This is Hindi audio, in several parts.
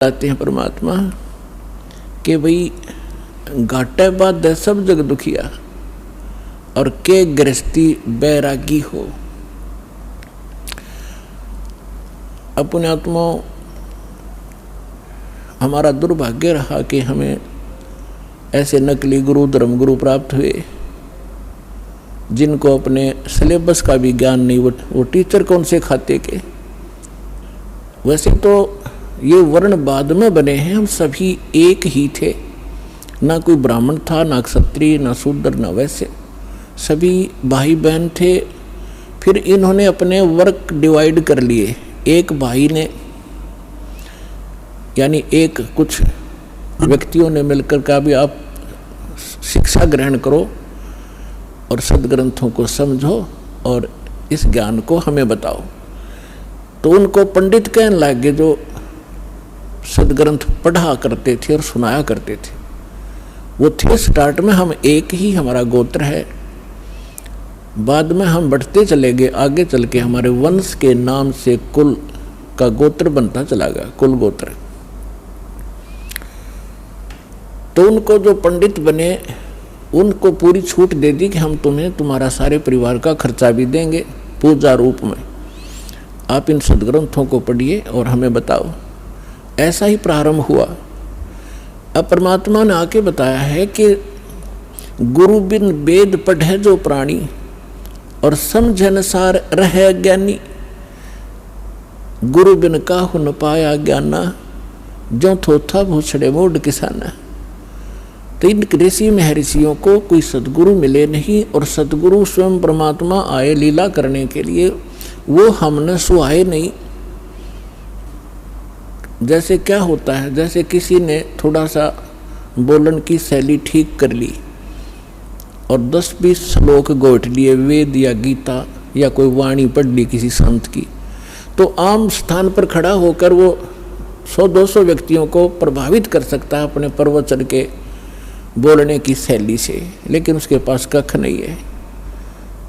बताते हैं परमात्मा कि भाई घाटे बाद सब जग दुखिया और के गृहस्थी बैरागी हो। अपने आत्मा हमारा दुर्भाग्य रहा कि हमें ऐसे नकली गुरु धर्म गुरु प्राप्त हुए जिनको अपने सिलेबस का भी ज्ञान नहीं, वो टीचर कौन से खाते के। वैसे तो ये वर्ण बाद में बने हैं, हम सभी एक ही थे, ना कोई ब्राह्मण था, ना क्षत्रिय, ना शूद्र, ना वैश्य, सभी भाई बहन थे। फिर इन्होंने अपने वर्क डिवाइड कर लिए। एक भाई ने यानी एक कुछ व्यक्तियों ने मिलकर कहा भी आप शिक्षा ग्रहण करो और सदग्रंथों को समझो और इस ज्ञान को हमें बताओ। तो उनको पंडित कहने लगे जो सदग्रंथ पढ़ा करते थे और सुनाया करते थे। वो थे स्टार्ट में हम एक ही, हमारा गोत्र है। बाद में हम बढ़ते चले गए, आगे चल के हमारे वंश के नाम से कुल का गोत्र बनता चला गया, कुल गोत्र। तो उनको जो पंडित बने उनको पूरी छूट दे दी कि हम तुम्हें तुम्हारा सारे परिवार का खर्चा भी देंगे पूजा रूप में, आप इन सदग्रंथों को पढ़िए और हमें बताओ। ऐसा ही प्रारंभ हुआ। अब परमात्मा ने आके बताया है कि गुरु बिन वेद पढ़े जो प्राणी और समझ अनुसार रहे ज्ञानी, गुरु बिन काहु न पाया ज्ञाना, जो थोथा भूछड़े मोड किसाना। तो इन ऋषि महर्षियों को कोई सदगुरु मिले नहीं और सदगुरु स्वयं परमात्मा आए लीला करने के लिए, वो हमने सुहाए नहीं। जैसे क्या होता है, जैसे किसी ने थोड़ा सा बोलन की शैली ठीक कर ली और 10-20 श्लोक गोट लिए वेद या गीता या कोई वाणी पढ़ ली किसी संत की, तो आम स्थान पर खड़ा होकर वो 100-200 व्यक्तियों को प्रभावित कर सकता है अपने प्रवचन के बोलने की शैली से, लेकिन उसके पास कख नहीं है।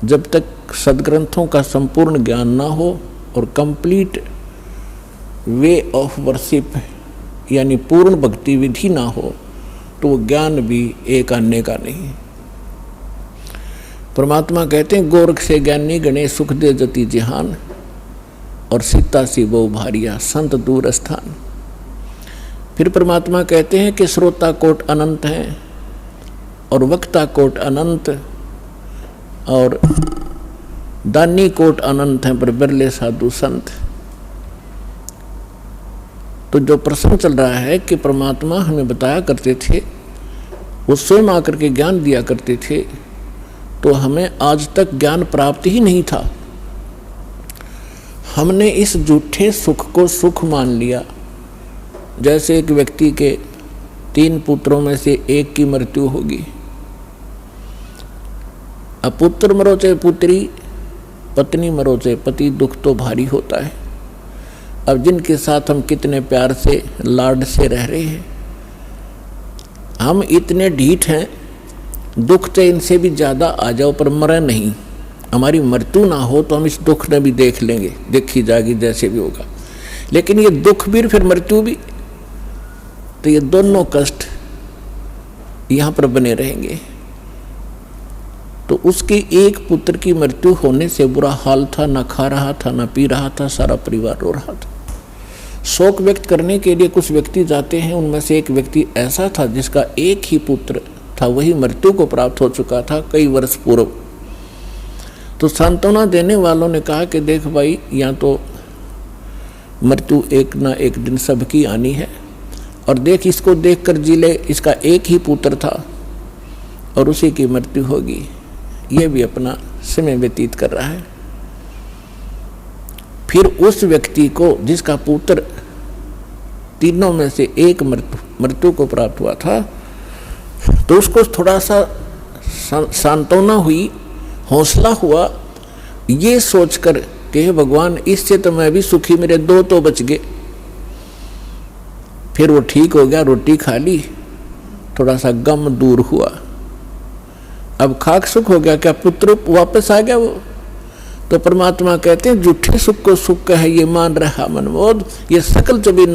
जब तक सदग्रंथों का संपूर्ण ज्ञान ना हो और कंप्लीट वे ऑफ वर्शिप यानी पूर्ण भक्ति विधि ना हो, तो वो ज्ञान भी एक आने का नहीं। परमात्मा कहते हैं गोरख से ज्ञानी गणे सुख दे जति जहान और सीता सी वो भारिया संत दूर स्थान। फिर परमात्मा कहते हैं कि श्रोता कोट अनंत हैं और वक्ता कोट अनंत और दानी कोट अनंत हैं पर बिरले साधु संत। तो जो प्रश्न चल रहा है कि परमात्मा हमें बताया करते थे, वो स्वयं आकर के ज्ञान दिया करते थे, तो हमें आज तक ज्ञान प्राप्त ही नहीं था। हमने इस झूठे सुख को सुख मान लिया। जैसे एक व्यक्ति के 3 पुत्रों में से एक की मृत्यु होगी। अब पुत्र मरो चाहे पुत्री, पत्नी मरो चाहे पति, दुख तो भारी होता है। अब जिनके साथ हम कितने प्यार से लाड से रह रहे हैं, हम इतने ढीठ हैं, दुख चाहे इनसे भी ज़्यादा आ जाओ पर मरे नहीं। हमारी मृत्यु ना हो तो हम इस दुख ने भी देख लेंगे, देखी जाएगी जैसे भी होगा। लेकिन ये दुख भी फिर मृत्यु भी, तो ये दोनों कष्ट यहाँ पर बने रहेंगे। तो उसके एक पुत्र की मृत्यु होने से बुरा हाल था, ना खा रहा था, ना पी रहा था, सारा परिवार रो रहा था। शोक व्यक्त करने के लिए कुछ व्यक्ति जाते हैं, उनमें से एक व्यक्ति ऐसा था जिसका एक ही पुत्र था, वही मृत्यु को प्राप्त हो चुका था कई वर्ष पूर्व। तो सांत्वना देने वालों ने कहा कि देख भाई, यहाँ तो मृत्यु एक ना एक दिन सबकी आनी है, और देख इसको देख कर जी ले, इसका एक ही पुत्र था और उसी की मृत्यु होगी। ये भी अपना समय व्यतीत कर रहा है। फिर उस व्यक्ति को जिसका पुत्र तीनों में से एक मृत्यु को प्राप्त हुआ था, तो उसको थोड़ा सा सांत्वना हुई, हौसला हुआ, ये सोचकर कि हे भगवान, इससे तो मैं भी सुखी, मेरे 2 तो बच गए। फिर वो ठीक हो गया, रोटी खा ली, थोड़ा सा गम दूर हुआ। अब खाक सुख हो गया, क्या पुत्र वापस आ गया वो? तो परमात्मा कहते हैं झूठे सुख को सुख है ये मान रहा मनमोद, ये सकल जबीन